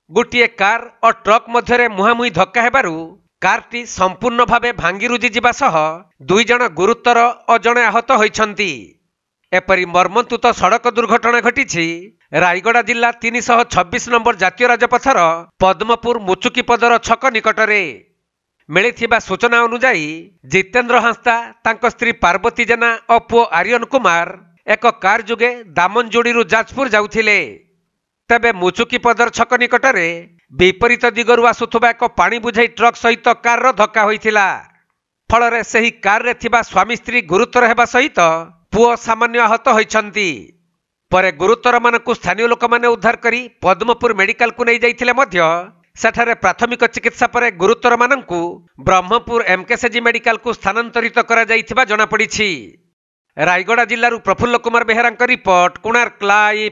गोटे कार और ट्रक मध्य मुहांमुही धक्का हेबारु कारटी संपूर्ण भावे भांगी रुजी जिबा सह दुई जण गुरुतर और जणे आहत होइछन्ति। एपरी मर्मन्तुत सड़क दुर्घटना घटी रायगड़ा जिला 326 नंबर जातीय राजपथर पद्मपुर मुचुकीपदर छक निकटरे। मिलिथिबा सूचना अनुसार जितेन्द्र हांसदा तांको स्त्री पार्वती जेना और पुओ आर्यन कुमार एक कार जुगे दामनजोड़ी जाजपुर जाउथिले। तेबे मुचुकीपदर छक निकटरे विपरीत दिगरु आसुथुबा एक पानी बुझाई ट्रक सहित कार धक्का होइथिला। फलरे सेही कार रे थिबा स्वामी स्त्री गुरुतर हेबा सहित पुओ सामान्य आहत होइछन्ति। परे गुरुतर मानकु स्थानीय लोक माने उद्धार करी पद्मपुर मेडिकल को नहीं जाइथिले मध्य सेठारे प्राथमिक चिकित्सा परे गुरुतर मानकु ब्रह्मपुर एमकेसीजी मेडिकल को स्थानांतरित करा जाइथिबा जणा पड़िछि। रायगड़ा जिल्लारु प्रफुल्ल कुमार बेहेरांक रिपोर्ट, कोणार्क लाइव।